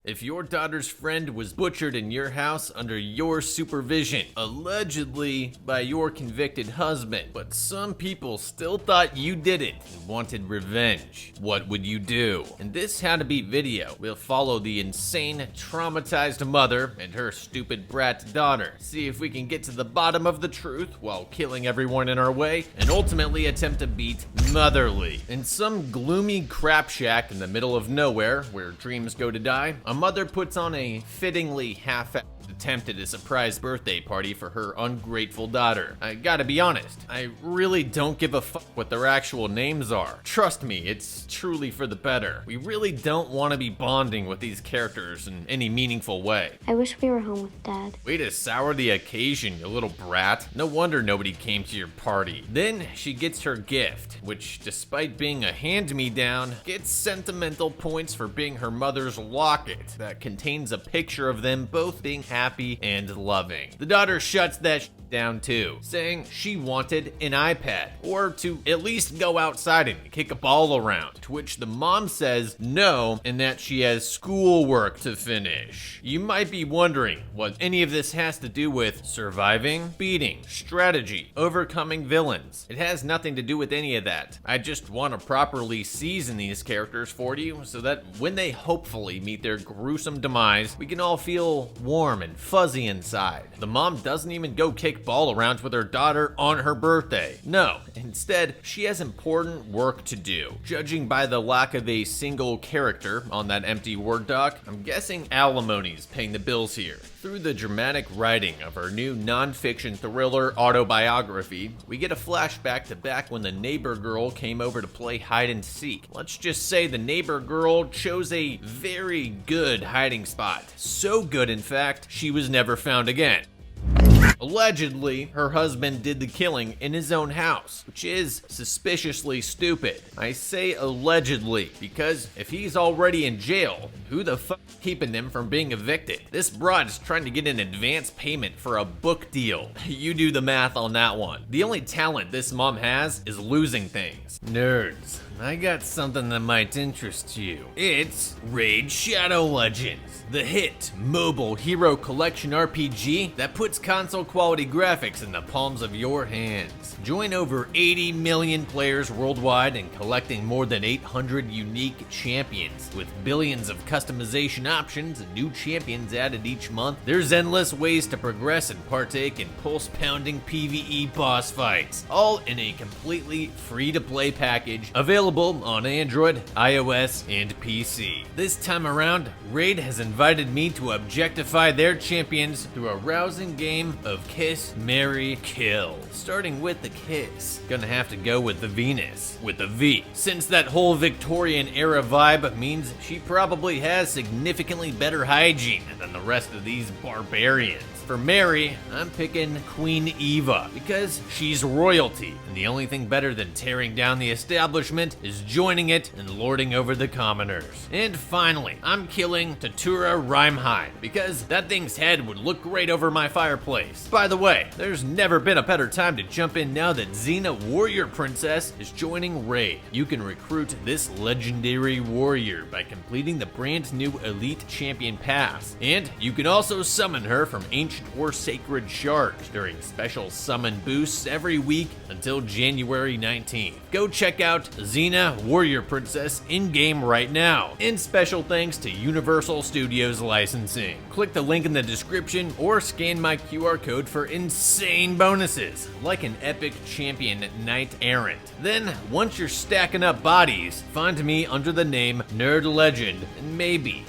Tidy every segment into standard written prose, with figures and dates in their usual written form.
If your daughter's friend was butchered in your house under your supervision, allegedly by your convicted husband, but some people still thought you did it and wanted revenge, what would you do? In this How to Beat video, we'll follow the insane, traumatized mother and her stupid brat daughter, see if we can get to the bottom of the truth while killing everyone in our way, and ultimately attempt to beat Motherly. In some gloomy crap shack in the middle of nowhere, where dreams go to die, a mother puts on a fittingly half-assed attempt at a surprise birthday party for her ungrateful daughter. I gotta be honest, I really don't give a fuck what their actual names are. Trust me, it's truly for the better. We really don't want to be bonding with these characters in any meaningful way. I wish we were home with Dad. Way to sour the occasion, you little brat. No wonder nobody came to your party. Then she gets her gift, which, despite being a hand-me-down, gets sentimental points for being her mother's locket that contains a picture of them both being happy and loving. The daughter shuts that down too, saying she wanted an iPad, or to at least go outside and kick a ball around, to which the mom says no, and that she has schoolwork to finish. You might be wondering what any of this has to do with surviving, beating, strategy, overcoming villains. It has nothing to do with any of that. I just want to properly season these characters for you so that when they hopefully meet their gruesome demise, we can all feel warm and fuzzy inside. The mom doesn't even go kick ball around with her daughter on her birthday. No, instead, she has important work to do. Judging by the lack of a single character on that empty Word doc, I'm guessing alimony's paying the bills here. Through the dramatic writing of her new non-fiction thriller autobiography, we get a flashback to back when the neighbor girl came over to play hide and seek. Let's just say the neighbor girl chose a very good hiding spot. So good, in fact, she was never found again. Allegedly, her husband did the killing in his own house, which is suspiciously stupid. I say allegedly, because if he's already in jail, who the fuck is keeping him from being evicted? This broad is trying to get an advance payment for a book deal. You do the math on that one. The only talent this mom has is losing things. Nerds, I got something that might interest you. It's Raid Shadow Legends, the hit mobile hero collection RPG that puts console quality graphics in the palms of your hands. Join over 80 million players worldwide and collecting more than 800 unique champions. With billions of customization options and new champions added each month, there's endless ways to progress and partake in pulse-pounding PvE boss fights, all in a completely free-to-play package available on Android, iOS, and PC. This time around, Raid has invited me to objectify their champions through a rousing game of Kiss, Marry, Kill. Starting with the Kiss. Gonna have to go with the Venus, with the V, since that whole Victorian era vibe means she probably has significantly better hygiene than the rest of these barbarians. For Mary, I'm picking Queen Eva, because she's royalty, and the only thing better than tearing down the establishment is joining it and lording over the commoners. And finally, I'm killing Tatura Rhymeheim, because that thing's head would look great over my fireplace. By the way, there's never been a better time to jump in now that Xena Warrior Princess is joining Raid. You can recruit this legendary warrior by completing the brand new Elite Champion Pass, and you can also summon her from ancient or sacred shards during special summon boosts every week until January 19th. Go check out Xena Warrior Princess in-game right now. And special thanks to Universal Studios Licensing. Click the link in the description or scan my QR code for insane bonuses, like an epic champion Knight Errant. Then, once you're stacking up bodies, find me under the name Nerd Legend, and maybe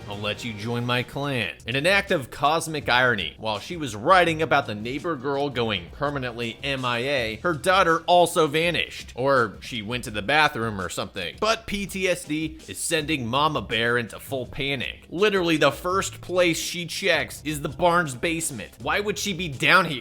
I'll let you join my clan. In an act of cosmic irony, while she was writing about the neighbor girl going permanently MIA, her daughter also vanished. Or she went to the bathroom or something. But PTSD is sending Mama Bear into full panic. Literally the first place she checks is the barn's basement. Why would she be down here?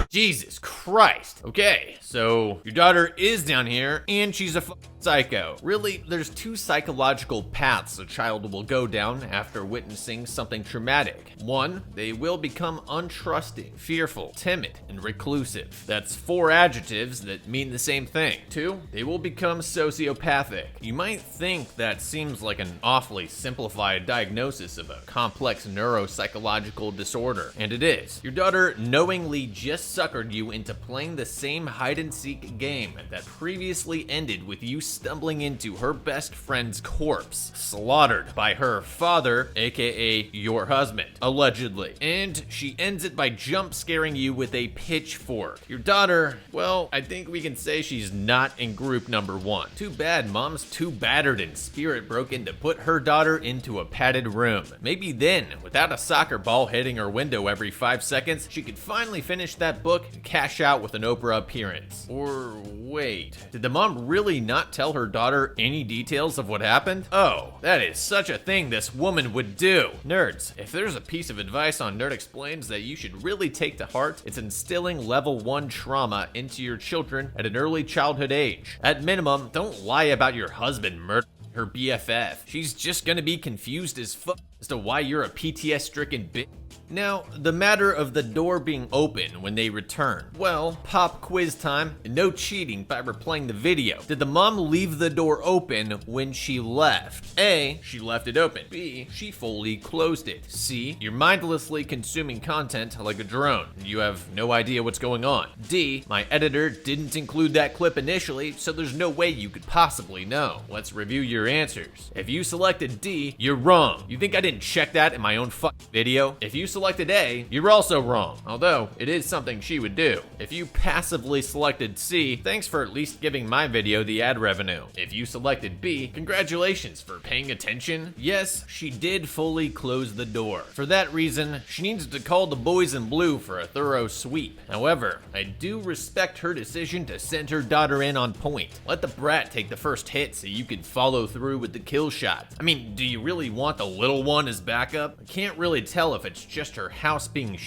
Jesus Christ. Okay, so your daughter is down here and she's a psycho. Really, there's two psychological paths a child will go down after witnessing something traumatic. One, they will become untrusting, fearful, timid, and reclusive. That's 4 adjectives that mean the same thing. 2, they will become sociopathic. You might think that seems like an awfully simplified diagnosis of a complex neuropsychological disorder, and it is. Your daughter knowingly just suckered you into playing the same hide-and-seek game that previously ended with you stumbling into her best friend's corpse, slaughtered by her father, aka your husband, allegedly. And she ends it by jump scaring you with a pitchfork. Your daughter, well, I think we can say she's not in group number 1. Too bad mom's too battered and spirit broken to put her daughter into a padded room. Maybe then, without a soccer ball hitting her window every 5 seconds, she could finally finish that book and cash out with an Oprah appearance. Or wait, did the mom really not tell her daughter any details of what happened? Oh, that is such a thing this woman would do. Nerds, if there's a piece of advice on Nerd Explains that you should really take to heart, it's instilling level 1 trauma into your children at an early childhood age. At minimum, don't lie about your husband murdering her BFF. She's just gonna be confused as fuck as to why you're a PTS-stricken bitch. Now, the matter of the door being open when they return. Well, pop quiz time. No cheating by replaying the video. Did the mom leave the door open when she left? A, she left it open. B, she fully closed it. C, you're mindlessly consuming content like a drone. You have no idea what's going on. D, my editor didn't include that clip initially, so there's no way you could possibly know. Let's review your answers. If you selected D, you're wrong. You think I didn't check that in my own video? If you selected A, you're also wrong, although it is something she would do. If you passively selected C, thanks for at least giving my video the ad revenue. If you selected B, congratulations for paying attention. Yes, she did fully close the door. For that reason, she needs to call the boys in blue for a thorough sweep. However, I do respect her decision to send her daughter in on point. Let the brat take the first hit so you can follow through with the kill shot. I mean, do you really want the little one as backup? I can't really tell if it's just her house being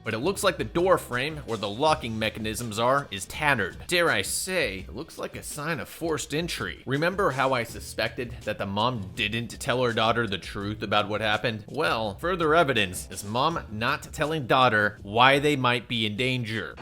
but it looks like the door frame, where the locking mechanisms are, is tattered. Dare I say, it looks like a sign of forced entry. Remember how I suspected that the mom didn't tell her daughter the truth about what happened? Well, further evidence is mom not telling daughter why they might be in danger.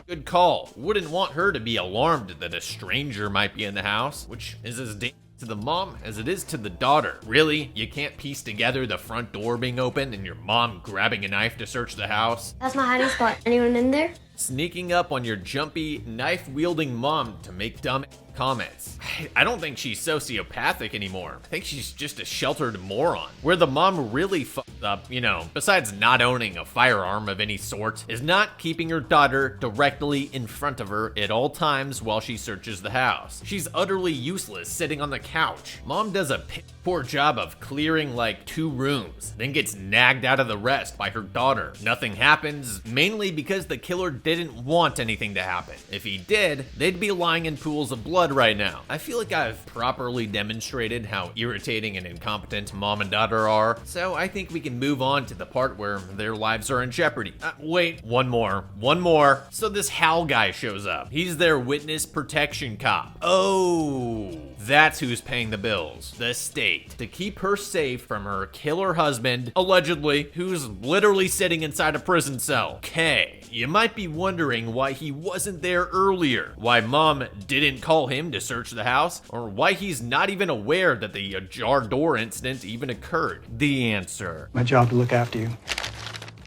Good call. Wouldn't want her to be alarmed that a stranger might be in the house, which is as dangerous to the mom as it is to the daughter. Really? You can't piece together the front door being open and your mom grabbing a knife to search the house? That's my hiding spot. Anyone in there? Sneaking up on your jumpy, knife-wielding mom to make dumb comments. I don't think she's sociopathic anymore. I think she's just a sheltered moron. Where the mom really fucked up, besides not owning a firearm of any sort, is not keeping her daughter directly in front of her at all times while she searches the house. She's utterly useless sitting on the couch. Mom does a poor job of clearing like 2 rooms, then gets nagged out of the rest by her daughter. Nothing happens, mainly because the killer didn't want anything to happen. If he did, they'd be lying in pools of blood right now. I feel like I've properly demonstrated how irritating and incompetent mom and daughter are, so I think we can move on to the part where their lives are in jeopardy. Wait, one more. So this Hal guy shows up. He's their witness protection cop. Oh, that's who's paying the bills. The state. To keep her safe from her killer husband, allegedly, who's literally sitting inside a prison cell. Okay, you might be wondering why he wasn't there earlier, why mom didn't call him to search the house, or why he's not even aware that the ajar door incident even occurred. The answer. My job to look after you.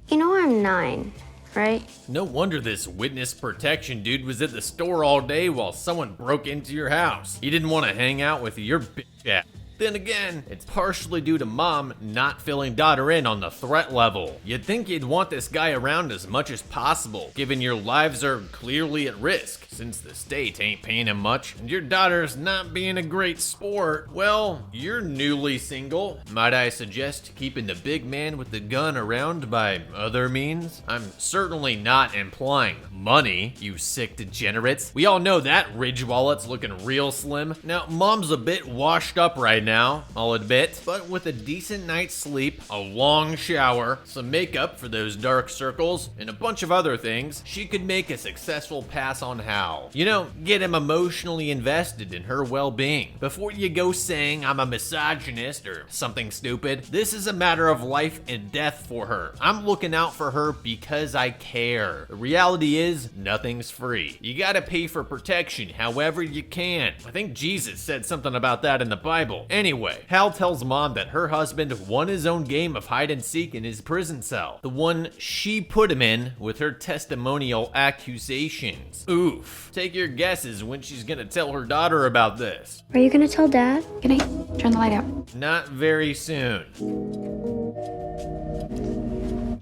You know I'm 9, right? No wonder this witness protection dude was at the store all day while someone broke into your house. He didn't want to hang out with your bitch ass. Then again, it's partially due to mom not filling daughter in on the threat level. You'd think you'd want this guy around as much as possible, given your lives are clearly at risk, since the state ain't paying him much, and your daughter's not being a great sport. Well, you're newly single. Might I suggest keeping the big man with the gun around by other means? I'm certainly not implying money, you sick degenerates. We all know that Ridge wallet's looking real slim. Now, mom's a bit washed up right now, I'll admit, but with a decent night's sleep, a long shower, some makeup for those dark circles, and a bunch of other things, she could make a successful pass on Hal. You know, get him emotionally invested in her well-being. Before you go saying I'm a misogynist or something stupid, this is a matter of life and death for her. I'm looking out for her because I care. The reality is, nothing's free. You gotta pay for protection however you can. I think Jesus said something about that in the Bible. Anyway, Hal tells Mom that her husband won his own game of hide and seek in his prison cell. The one she put him in with her testimonial accusations. Oof. Take your guesses when she's gonna tell her daughter about this. Are you gonna tell Dad? Good night. Turn the light out. Not very soon.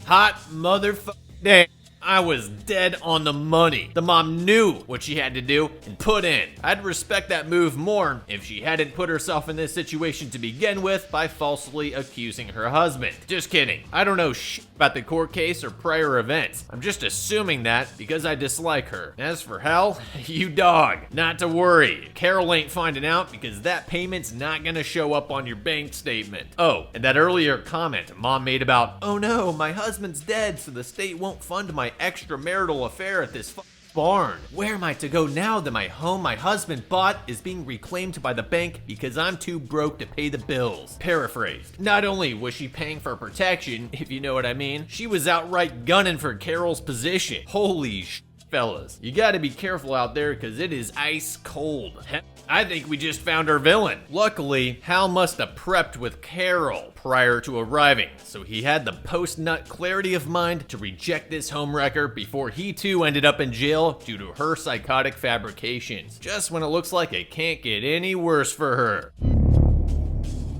Hot motherfucking day. I was dead on the money. The mom knew what she had to do and put in. I'd respect that move more if she hadn't put herself in this situation to begin with by falsely accusing her husband. Just kidding. I don't know shit about the court case or prior events. I'm just assuming that because I dislike her. As for Hal, you dog. Not to worry. Carol ain't finding out because that payment's not gonna show up on your bank statement. Oh, and that earlier comment Mom made about, oh no, my husband's dead, so the state won't fund my extramarital affair at this barn. Where am I to go now that my home my husband bought is being reclaimed by the bank because I'm too broke to pay the bills? Paraphrased. Not only was she paying for protection, if you know what I mean, she was outright gunning for Carol's position. Holy sh*, fellas. You gotta be careful out there because it is ice cold. I think we just found our villain. Luckily, Hal must have prepped with Carol prior to arriving, so he had the post-nut clarity of mind to reject this homewrecker before he too ended up in jail due to her psychotic fabrications, just when it looks like it can't get any worse for her.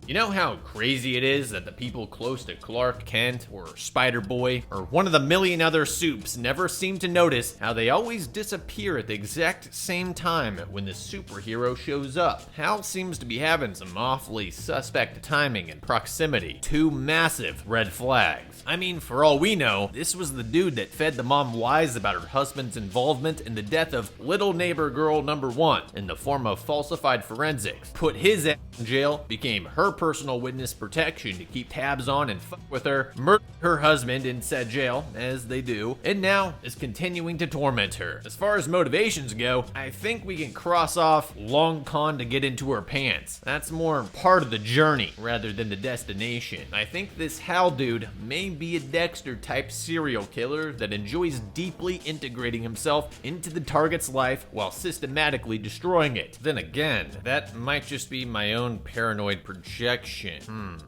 You know how crazy it is that the people close to Clark Kent or Spider-Boy or one of the million other soups never seem to notice how they always disappear at the exact same time when the superhero shows up? Hal seems to be having some awfully suspect timing and proximity. Two massive red flags. I mean, for all we know, this was the dude that fed the mom lies about her husband's involvement in the death of little neighbor girl number 1 in the form of falsified forensics. Put his ass in jail, became her personal witness protection to keep tabs on and fuck with her, murdered her husband in said jail, as they do, and now is continuing to torment her. As far as motivations go, I think we can cross off long con to get into her pants. That's more part of the journey rather than the destination. I think this Hal dude may be a Dexter type serial killer that enjoys deeply integrating himself into the target's life while systematically destroying it. Then again, that might just be my own paranoid projection.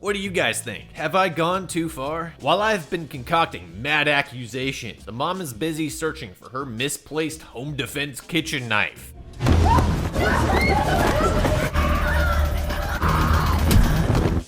What do you guys think? Have I gone too far? While I've been concocting mad accusations, the mom is busy searching for her misplaced home defense kitchen knife.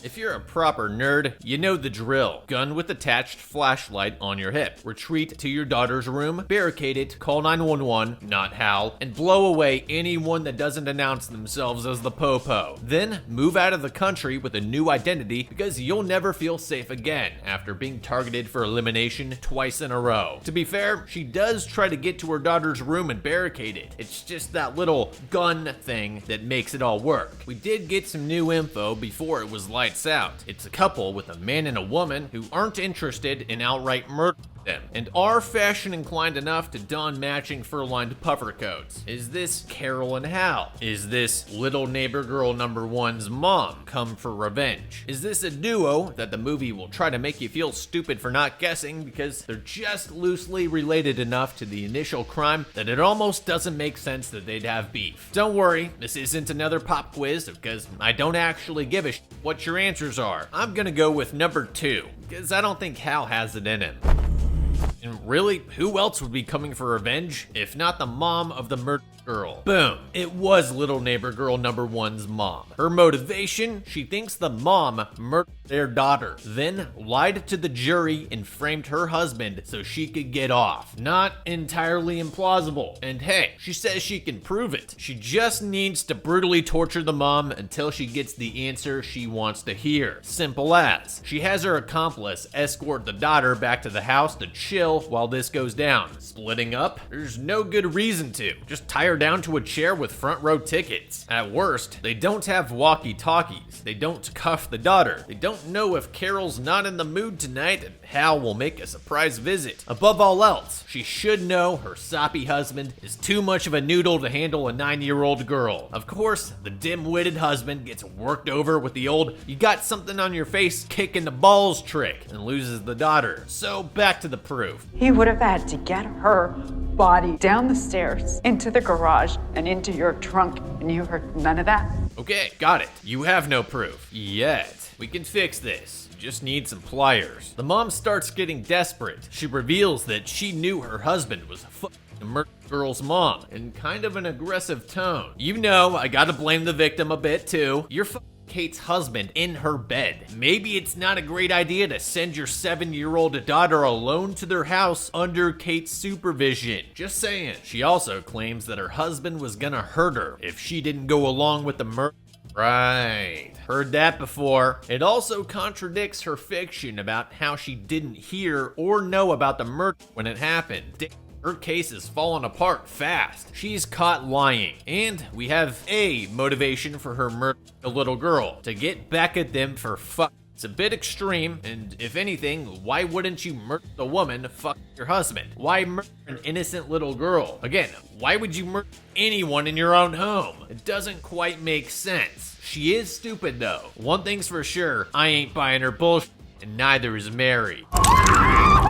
If you're a proper nerd, you know the drill. Gun with attached flashlight on your hip. Retreat to your daughter's room, barricade it, call 911, not Hal, and blow away anyone that doesn't announce themselves as the Popo. Then move out of the country with a new identity because you'll never feel safe again after being targeted for elimination twice in a row. To be fair, she does try to get to her daughter's room and barricade it. It's just that little gun thing that makes it all work. We did get some new info before it was lights out. It's a couple with a man and a woman who aren't interested in outright murder them and are fashion inclined enough to don matching fur-lined puffer coats. Is this Carol and Hal? Is this little neighbor girl number 1's mom come for revenge? Is this a duo that the movie will try to make you feel stupid for not guessing because they're just loosely related enough to the initial crime that it almost doesn't make sense that they'd have beef? Don't worry, this isn't another pop quiz because I don't actually give a what your answers are. I'm gonna go with number 2 because I don't think Hal has it in him. And really, who else would be coming for revenge if not the mom of the murdered girl? Boom. It was little neighbor girl number 1's mom. Her motivation? She thinks the mom murdered their daughter, then lied to the jury and framed her husband so she could get off. Not entirely implausible. And hey, she says she can prove it. She just needs to brutally torture the mom until she gets the answer she wants to hear. Simple as. She has her accomplice escort the daughter back to the house to chill while this goes down. Splitting up? There's no good reason to. Just tired her down to a chair with front row tickets. At worst, they don't have walkie-talkies. They don't cuff the daughter. They don't know if Carol's not in the mood tonight and Hal will make a surprise visit. Above all else, she should know her soppy husband is too much of a noodle to handle a 9-year-old girl. Of course, the dim-witted husband gets worked over with the old "you got something on your face, kick in the balls" trick and loses the daughter. So back to the proof. He would have had to get her body down the stairs, into the garage, and into your trunk, and you heard none of that? Okay, got it. You have no proof. Yet. We can fix this. You just need some pliers. The mom starts getting desperate. She reveals that she knew her husband was the murdered girl's mom, in kind of an aggressive tone. You know, I gotta blame the victim a bit too. You're Kate's husband in her bed. Maybe it's not a great idea to send your 7-year-old daughter alone to their house under Kate's supervision. Just saying. She also claims that her husband was gonna hurt her if she didn't go along with the murder. Right. Heard that before. It also contradicts her fiction about how she didn't hear or know about the murder when it happened. Her case is falling apart fast. She's caught lying. And we have a motivation for her murder a little girl. To get back at them for fuck. It's a bit extreme, and if anything, why wouldn't you murder the woman, fuck your husband? Why murder an innocent little girl? Again, why would you murder anyone in your own home? It doesn't quite make sense. She is stupid though. One thing's for sure, I ain't buying her bullshit, and neither is Mary.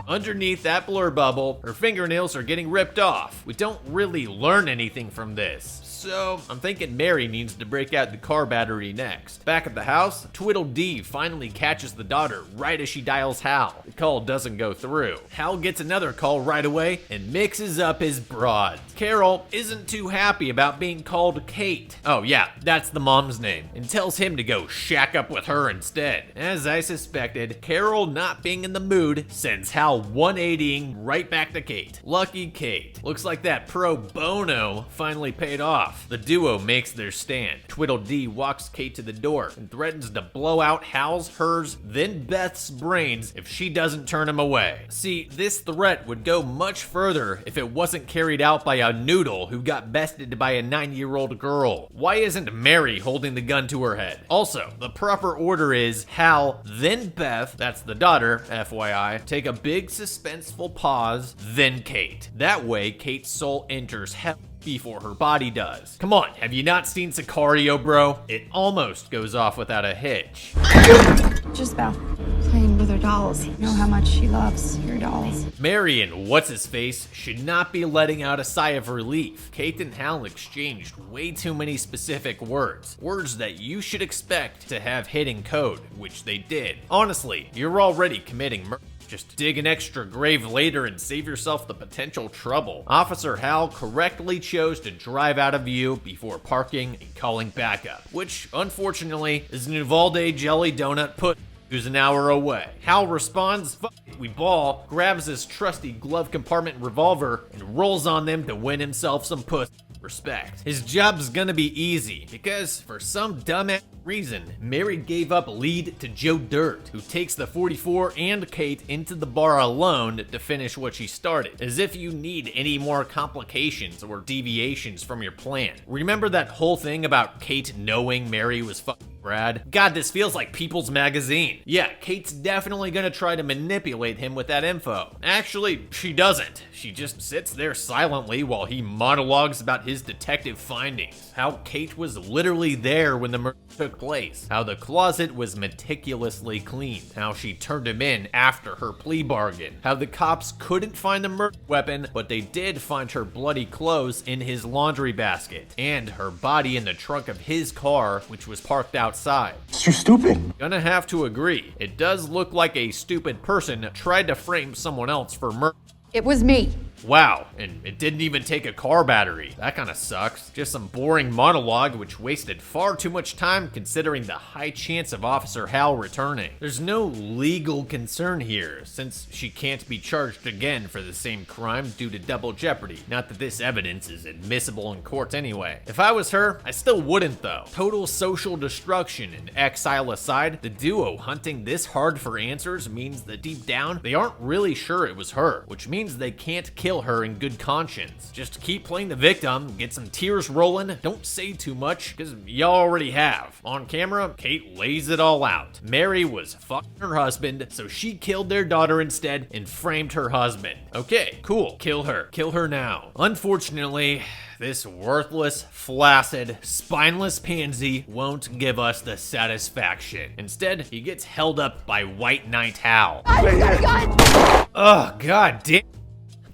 Underneath that blur bubble, her fingernails are getting ripped off. We don't really learn anything from this. So I'm thinking Mary needs to break out the car battery next. Back at the house, Tweedledee finally catches the daughter right as she dials Hal. The call doesn't go through. Hal gets another call right away and mixes up his broads. Carol isn't too happy about being called Kate. Oh yeah, that's the mom's name. And tells him to go shack up with her instead. As I suspected, Carol not being in the mood sends Hal 180ing right back to Kate. Lucky Kate. Looks like that pro bono finally paid off. The duo makes their stand. Tweedledee walks Kate to the door and threatens to blow out Hal's, hers, then Beth's brains if she doesn't turn him away. See, this threat would go much further if it wasn't carried out by a noodle who got bested by a 9-year-old girl. Why isn't Mary holding the gun to her head? Also, the proper order is Hal, then Beth, that's the daughter, FYI, take a big suspenseful pause, then Kate. That way, Kate's soul enters hell before her body does. Come on, have you not seen Sicario, bro? It almost goes off without a hitch. Just Belle. Playing with her dolls. You know how much she loves your dolls. Mary and what's-his-face should not be letting out a sigh of relief. Kate and Hal exchanged way too many specific words. Words that you should expect to have hidden code, which they did. Honestly, you're already committing murder. Just dig an extra grave later and save yourself the potential trouble. Officer Hal correctly chose to drive out of view before parking and calling backup, which unfortunately is an Uvalde jelly donut pudding who's an hour away. Hal responds, "Fuck it, we ball," grabs his trusty glove compartment revolver and rolls on them to win himself some pussy. Respect. His job's gonna be easy because for some dumbass reason, Mary gave up lead to Joe Dirt, who takes the 44 and Kate into the bar alone to finish what she started. As if you need any more complications or deviations from your plan. Remember that whole thing about Kate knowing Mary was fucking Brad? God, this feels like People's Magazine. Yeah, Kate's definitely gonna try to manipulate him with that info. Actually, she doesn't. She just sits there silently while he monologues about his detective findings. How Kate was literally there when the murder took place. How the closet was meticulously cleaned. How she turned him in after her plea bargain. How the cops couldn't find the murder weapon, but they did find her bloody clothes in his laundry basket. And her body in the trunk of his car, which was parked outside. You're stupid. Gonna have to agree. It does look like a stupid person tried to frame someone else for murder. It was me. Wow, and it didn't even take a car battery. That kind of sucks. Just some boring monologue which wasted far too much time considering the high chance of Officer Hal returning. There's no legal concern here, since she can't be charged again for the same crime due to double jeopardy. Not that this evidence is admissible in court anyway. If I was her, I still wouldn't though. Total social destruction and exile aside, the duo hunting this hard for answers means that deep down, they aren't really sure it was her, which means they can't kill kill her in good conscience. Just keep playing the victim, get some tears rolling, don't say too much, because you already have. On camera, Kate lays it all out. Mary was fucking her husband, so she killed their daughter instead and framed her husband. Okay, cool, kill her. Kill her now. Unfortunately, this worthless, flaccid, spineless pansy won't give us the satisfaction. Instead, he gets held up by White Knight Hal. Oh, god damn.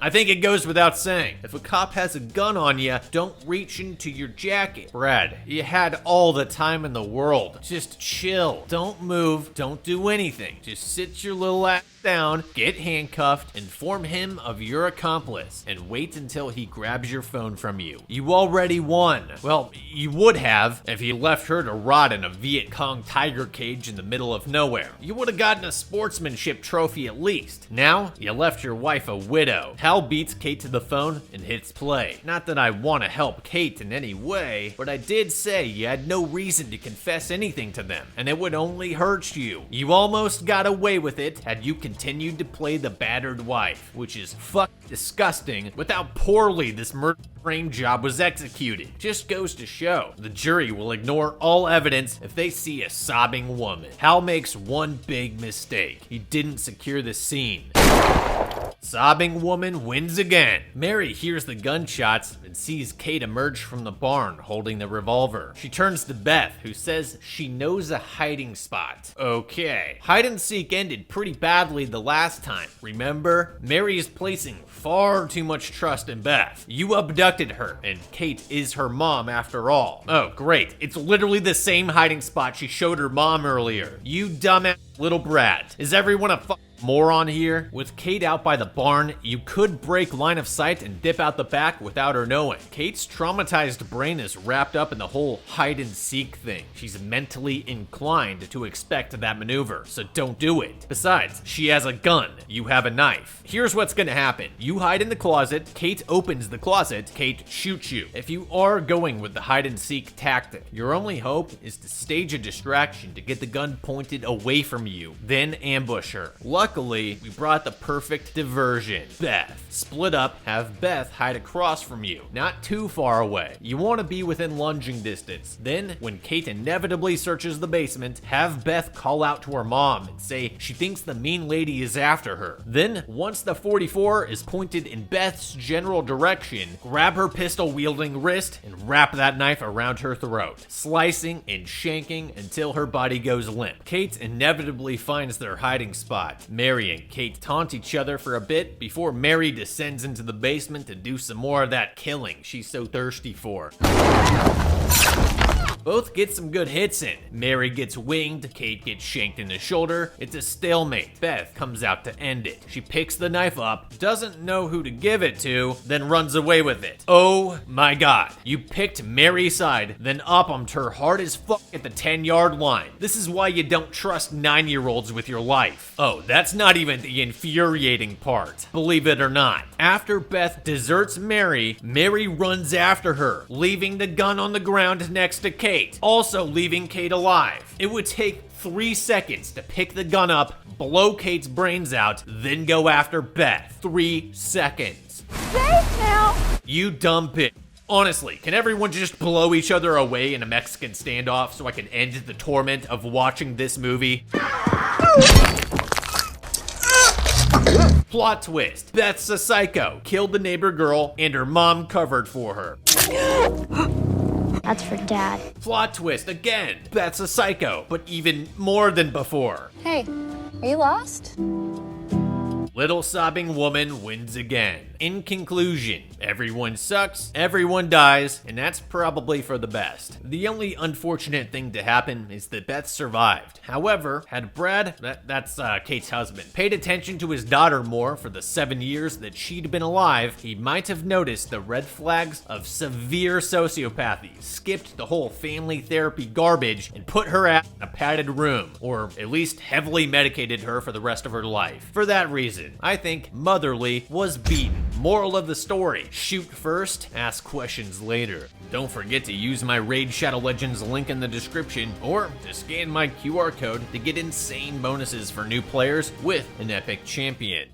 I think it goes without saying, if a cop has a gun on you, don't reach into your jacket. Brad, you had all the time in the world. Just chill. Don't move. Don't do anything. Just sit your little ass down, get handcuffed, inform him of your accomplice, and wait until he grabs your phone from you. You already won. Well, you would have if you left her to rot in a Viet Cong tiger cage in the middle of nowhere. You would have gotten a sportsmanship trophy at least. Now, you left your wife a widow. Hal beats Kate to the phone and hits play. Not that I want to help Kate in any way, but I did say you had no reason to confess anything to them, and it would only hurt you. You almost got away with it had you continued to play the battered wife, which is disgusting with how poorly this murder brain job was executed. Just goes to show, the jury will ignore all evidence if they see a sobbing woman. Hal makes one big mistake. He didn't secure the scene. Sobbing woman wins again. Mary hears the gunshots and sees Kate emerge from the barn holding the revolver. She turns to Beth, who says she knows a hiding spot. Okay, hide and seek ended pretty badly the last time. Remember? Mary is placing far too much trust in Beth. You abducted her, and Kate is her mom after all. Oh, great. It's literally the same hiding spot she showed her mom earlier. You dumbass little brat. Is everyone a moron here? With Kate out by the barn, you could break line of sight and dip out the back without her knowing. Kate's traumatized brain is wrapped up in the whole hide and seek thing. She's mentally inclined to expect that maneuver, so don't do it. Besides, she has a gun. You have a knife. Here's what's gonna happen. You hide in the closet, Kate opens the closet, Kate shoots you. If you are going with the hide and seek tactic, your only hope is to stage a distraction to get the gun pointed away from you, then ambush her. Luckily, we brought the perfect diversion. Beth. Split up, have Beth hide across from you, not too far away. You want to be within lunging distance. Then, when Kate inevitably searches the basement, have Beth call out to her mom and say she thinks the mean lady is after her. Then, once the 44 is pointed in Beth's general direction, grab her pistol-wielding wrist and wrap that knife around her throat, slicing and shanking until her body goes limp. Kate inevitably finds their hiding spot. Mary and Kate taunt each other for a bit before Mary descends into the basement to do some more of that killing she's so thirsty for. Both get some good hits in. Mary gets winged, Kate gets shanked in the shoulder. It's a stalemate. Beth comes out to end it. She picks the knife up, doesn't know who to give it to, then runs away with it. Oh my god. You picked Mary's side, then up-umped her hard as fuck at the 10-yard line. This is why you don't trust 9-year-olds with your life. Oh, that's not even the infuriating part. Believe it or not. After Beth deserts Mary, Mary runs after her, leaving the gun on the ground next to Kate, also leaving Kate alive. It would take 3 seconds to pick the gun up, blow Kate's brains out, then go after Beth. 3 seconds. Safe now! You dumb bitch. Honestly, can everyone just blow each other away in a Mexican standoff so I can end the torment of watching this movie? Plot twist. Beth's a psycho. Killed the neighbor girl and her mom covered for her. That's for Dad. Plot twist again. Beth's a psycho, but even more than before. Hey, are you lost? Little sobbing woman wins again. In conclusion, everyone sucks, everyone dies, and that's probably for the best. The only unfortunate thing to happen is that Beth survived. However, had Brad, that's Kate's husband, paid attention to his daughter more for the 7 years that she'd been alive, he might have noticed the red flags of severe sociopathy, skipped the whole family therapy garbage, and put her ass in a padded room, or at least heavily medicated her for the rest of her life. For that reason, I think Motherly was beaten. Moral of the story, shoot first, ask questions later. Don't forget to use my Raid Shadow Legends link in the description, or to scan my QR code to get insane bonuses for new players with an epic champion.